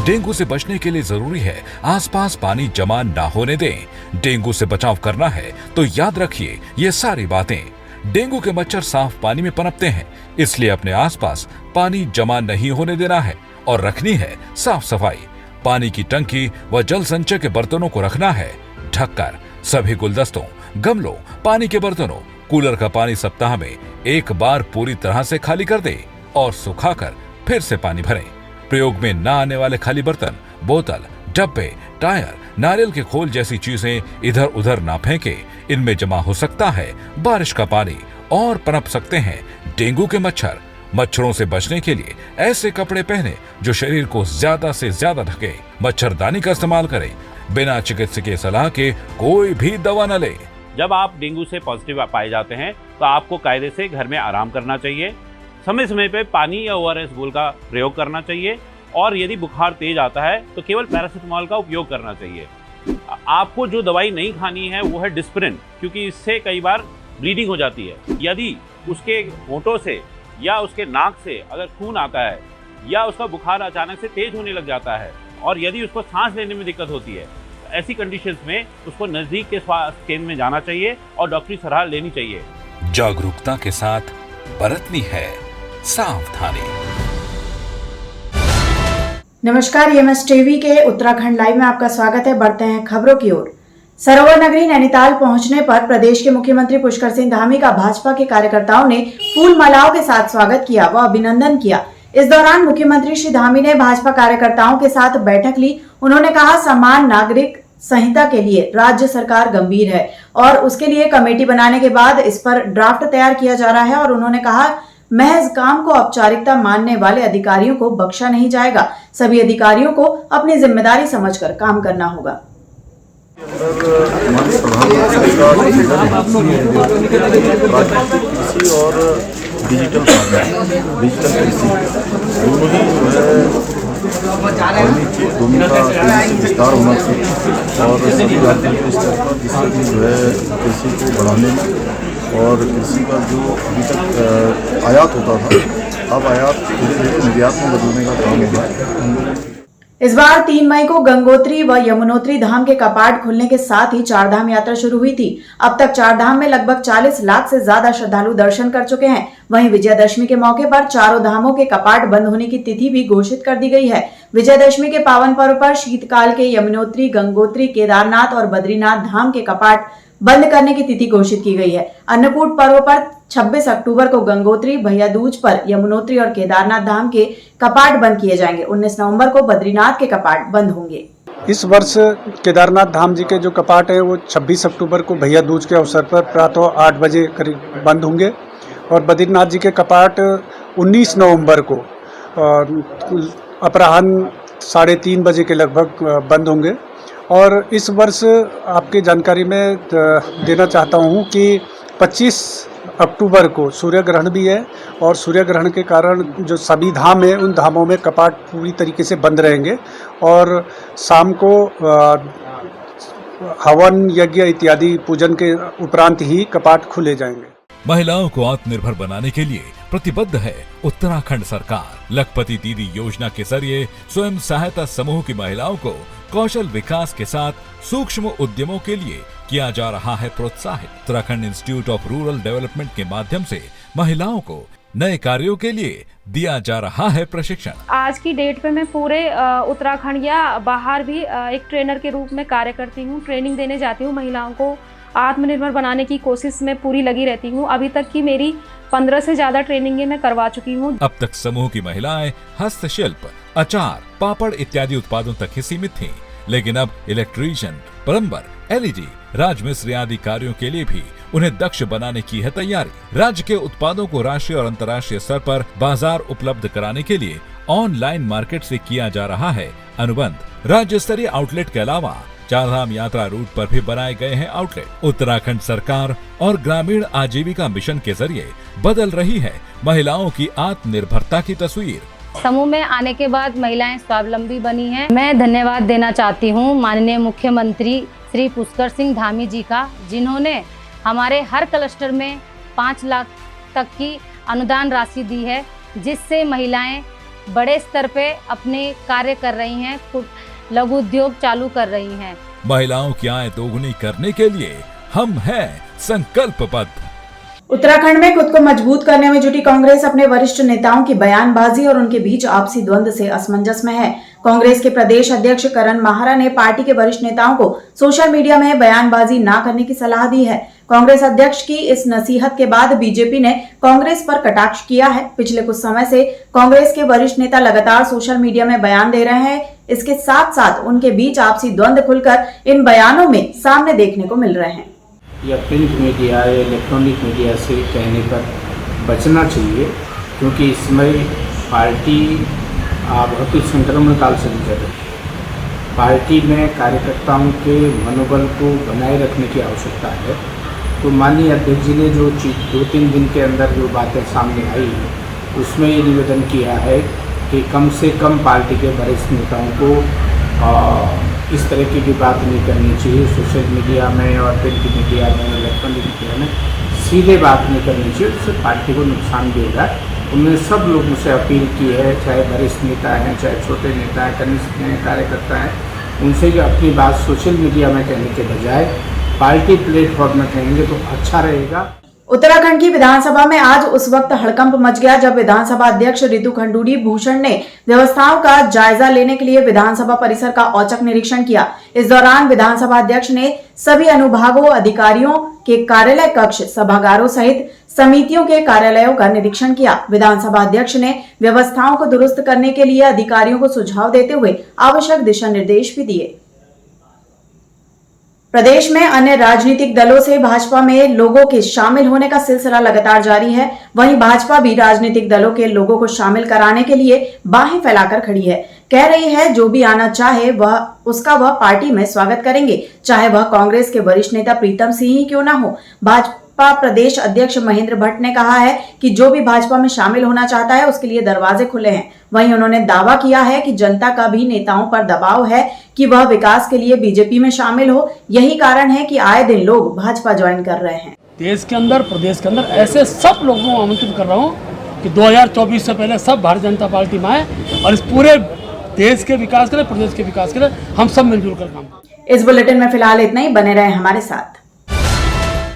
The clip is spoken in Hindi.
डेंगू से बचने के लिए जरूरी है आसपास पानी जमा ना होने दें। डेंगू से बचाव करना है तो याद रखिए ये सारी बातें। डेंगू के मच्छर साफ पानी में पनपते हैं, इसलिए अपने आसपास पानी जमा नहीं होने देना है और रखनी है साफ सफाई। पानी की टंकी व जल संचय के बर्तनों को रखना है ढककर। सभी गुलदस्तों, गमलों, पानी के बर्तनों, कूलर का पानी सप्ताह में एक बार पूरी तरह से खाली कर दें और सुखाकर फिर से पानी भरें। प्रयोग में न आने वाले खाली बर्तन, बोतल, डब्बे, टायर, नारियल के खोल जैसी चीजें इधर उधर ना फेंके। इनमें जमा हो सकता है बारिश का पानी और पनप सकते हैं डेंगू के मच्छर। मच्छरों से बचने के लिए ऐसे कपड़े पहने जो शरीर को ज्यादा से ज्यादा ढके। मच्छरदानी का इस्तेमाल करें। बिना चिकित्सकीय सलाह के कोई भी दवा न ले। जब आप डेंगू से पॉजिटिव पाए जाते हैं तो आपको कायदे से घर में आराम करना चाहिए। समय समय पे पानी या ORS घोल का प्रयोग करना चाहिए और यदि बुखार तेज आता है तो केवल पैरासिटामोल का उपयोग करना चाहिए। आपको जो दवाई नहीं खानी है वो है डिस्प्रिन, क्योंकि इससे कई बार ब्लीडिंग हो जाती है। यदि उसके होंठों से या उसके नाक से अगर खून आता है या उसका बुखार अचानक से तेज होने लग जाता है और यदि उसको सांस लेने में दिक्कत होती है, तो ऐसी कंडीशंस में उसको नज़दीक के स्वास्थ्य केंद्र में जाना चाहिए और डॉक्टरी सलाह लेनी चाहिए। जागरूकता के साथ बरतनी है सावधानी। नमस्कार, एमएस टीवी के उत्तराखंड लाइव में आपका स्वागत है। बढ़ते हैं खबरों की ओर। सरोवर नगरी नैनीताल पहुंचने पर प्रदेश के मुख्यमंत्री पुष्कर सिंह धामी का भाजपा के कार्यकर्ताओं ने फूल मालाओं के साथ स्वागत किया व अभिनंदन किया। इस दौरान मुख्यमंत्री श्री धामी ने भाजपा कार्यकर्ताओं के साथ बैठक ली। उन्होंने कहा, समान नागरिक संहिता के लिए राज्य सरकार गंभीर है और उसके लिए कमेटी बनाने के बाद इस पर ड्राफ्ट तैयार किया जा रहा है। और उन्होंने कहा, महज काम को औपचारिकता मानने वाले अधिकारियों को बख्शा नहीं जाएगा। सभी अधिकारियों को अपनी जिम्मेदारी समझकर काम करना होगा। कृषि और डिजिटल फार्मिंग, डिजिटल कृषि दोनों ही दोनों का विस्तार होना चाहिए और सभी राज्यों के स्तर पर, जिससे कि जो है कृषि को बढ़ाने में और कृषि का जो अभी तक आयात होता था, अब आयात धीरे धीरे निर्यात में बदलने का काम हो रहा है। इस बार 3 मई को गंगोत्री व यमुनोत्री धाम के कपाट खुलने के साथ ही चारधाम यात्रा शुरू हुई थी। अब तक चारधाम में लगभग 40 लाख से ज्यादा श्रद्धालु दर्शन कर चुके हैं। वहीं विजयदशमी के मौके पर चारों धामों के कपाट बंद होने की तिथि भी घोषित कर दी गई है। विजयदशमी के पावन पर्व पर शीतकाल के यमुनोत्री, गंगोत्री, केदारनाथ और बद्रीनाथ धाम के कपाट बंद करने की तिथि घोषित की गई है। अन्नकूट पर्व पर 26 अक्टूबर को गंगोत्री, भैया दूज पर यमुनोत्री और केदारनाथ धाम के कपाट बंद किए जाएंगे। 19 नवंबर को बद्रीनाथ के कपाट बंद होंगे। इस वर्ष केदारनाथ धाम जी के जो कपाट है वो 26 अक्टूबर को भैया दूज के अवसर पर प्रातः 8 बजे करीब बंद होंगे और बद्रीनाथ जी के कपाट 19 नवंबर को अपराह्न 3:30 बजे के लगभग बंद होंगे। और इस वर्ष आपकी जानकारी में देना चाहता हूँ कि 25 अक्टूबर को सूर्य ग्रहण भी है और सूर्य ग्रहण के कारण जो सभी धाम है उन धामों में कपाट पूरी तरीके से बंद रहेंगे और शाम को हवन, यज्ञ इत्यादि पूजन के उपरांत ही कपाट खुले जाएंगे। महिलाओं को आत्मनिर्भर बनाने के लिए प्रतिबद्ध है उत्तराखंड सरकार। लखपति दीदी योजना के जरिए स्वयं सहायता समूह की महिलाओं को कौशल विकास के साथ सूक्ष्म उद्यमों के लिए किया जा रहा है प्रोत्साहित। Uttarakhand institute of rural development के माध्यम से महिलाओं को नए कार्यों के लिए दिया जा रहा है प्रशिक्षण। आज की डेट पे मैं पूरे उत्तराखंड या बाहर भी एक ट्रेनर के रूप में कार्य करती हूँ। ट्रेनिंग देने जाती हूँ। महिलाओं को आत्मनिर्भर बनाने की कोशिश में पूरी लगी रहती हूँ। अभी तक की मेरी 15 से ज्यादा ट्रेनिंगें मैं करवा चुकी हूँ। अब तक समूह की महिलाएं हस्तशिल्प, अचार, पापड़ इत्यादि उत्पादों तक ही सीमित थीं, लेकिन अब इलेक्ट्रीशियन, प्लम्बर, LED, राजमिस्त्री आदि कार्यों के लिए भी उन्हें दक्ष बनाने की है तैयारी। राज्य के उत्पादों को राष्ट्रीय और अंतर्राष्ट्रीय स्तर पर बाजार उपलब्ध कराने के लिए ऑनलाइन मार्केट से किया जा रहा है अनुबंध। राज्य स्तरीय आउटलेट के अलावा चारधाम यात्रा रूट पर भी बनाए गए हैं आउटलेट। उत्तराखंड सरकार और ग्रामीण आजीविका मिशन के जरिए बदल रही है महिलाओं की आत्मनिर्भरता की तस्वीर। समूह में आने के बाद महिलाएं स्वावलंबी बनी हैं। मैं धन्यवाद देना चाहती हूं माननीय मुख्यमंत्री श्री पुष्कर सिंह धामी जी का, जिन्होंने हमारे हर क्लस्टर में 5 लाख तक की अनुदान राशि दी है, जिससे महिलाएं बड़े स्तर पे अपने कार्य कर रही हैं, लघु उद्योग चालू कर रही हैं। महिलाओं की आय दोगुनी करने के लिए हम हैं संकल्पबद्ध। उत्तराखंड में खुद को मजबूत करने में जुटी कांग्रेस अपने वरिष्ठ नेताओं की बयानबाजी और उनके बीच आपसी द्वंद्व से असमंजस में है। कांग्रेस के प्रदेश अध्यक्ष करण माहरा ने पार्टी के वरिष्ठ नेताओं को सोशल मीडिया में बयानबाजी न करने की सलाह दी है। कांग्रेस अध्यक्ष की इस नसीहत के बाद बीजेपी ने कांग्रेस पर कटाक्ष किया है। पिछले कुछ समय से कांग्रेस के वरिष्ठ नेता लगातार सोशल मीडिया में बयान दे रहे हैं। इसके साथ साथ उनके बीच आपसी द्वंद्व खुलकर इन बयानों में सामने देखने को मिल रहे हैं। या प्रिंट मीडिया या इलेक्ट्रॉनिक मीडिया से कहने पर बचना चाहिए, क्योंकि इसमें पार्टी बहुत ही संक्रमण काल से गुजर रही है। पार्टी में कार्यकर्ताओं के मनोबल को बनाए रखने की आवश्यकता है। तो माननीय अध्यक्ष जी ने जो 2-3 दिन के अंदर जो बातें सामने आई उसमें ये निवेदन किया है कि कम से कम पार्टी के वरिष्ठ नेताओं को इस तरह की बात नहीं करनी चाहिए। सोशल मीडिया में और प्रिंट मीडिया में, इलेक्ट्रॉनिक मीडिया में सीधे बात नहीं करनी चाहिए, उससे पार्टी को नुकसान देगा। उन्होंने सब लोगों से अपील की है, चाहे वरिष्ठ नेता हैं, चाहे छोटे नेता हैं, कनिष्ठ हैं, कार्यकर्ता हैं, उनसे जो अपनी बात सोशल मीडिया में कहने के बजाय पार्टी प्लेटफॉर्म में कहेंगे तो अच्छा रहेगा। उत्तराखंड की विधानसभा में आज उस वक्त हड़कंप मच गया जब विधानसभा अध्यक्ष रितु खंडूड़ी भूषण ने व्यवस्थाओं का जायजा लेने के लिए विधानसभा परिसर का औचक निरीक्षण किया। इस दौरान विधानसभा अध्यक्ष ने सभी अनुभागों, अधिकारियों के कार्यालय कक्ष, सभागारों सहित समितियों के कार्यालयों का निरीक्षण किया। विधानसभा अध्यक्ष ने व्यवस्थाओं को दुरुस्त करने के लिए अधिकारियों को सुझाव देते हुए आवश्यक दिशा निर्देश भी दिए। प्रदेश में अन्य राजनीतिक दलों से भाजपा में लोगों के शामिल होने का सिलसिला लगातार जारी है। वहीं भाजपा भी राजनीतिक दलों के लोगों को शामिल कराने के लिए बाहें फैलाकर खड़ी है। कह रही है जो भी आना चाहे वह पार्टी में स्वागत करेंगे, चाहे वह कांग्रेस के वरिष्ठ नेता प्रीतम सिंह ही क्यों ना हो। भाजपा प्रदेश अध्यक्ष महेंद्र भट्ट ने कहा है कि जो भी भाजपा में शामिल होना चाहता है उसके लिए दरवाजे खुले हैं। वहीं उन्होंने दावा किया है कि जनता का भी नेताओं पर दबाव है कि वह विकास के लिए बीजेपी में शामिल हो। यही कारण है कि आए दिन लोग भाजपा ज्वाइन कर रहे हैं। देश के अंदर, प्रदेश के अंदर ऐसे सब लोगों को आमंत्रित कर रहा हूँ कि 2024 से पहले सब भारतीय जनता पार्टी में आए और इस पूरे देश के विकास के लिए, प्रदेश के विकास के लिए हम सब मिलजुल कर काम करें। इस बुलेटिन में फिलहाल इतना ही। बने रहे हमारे साथ।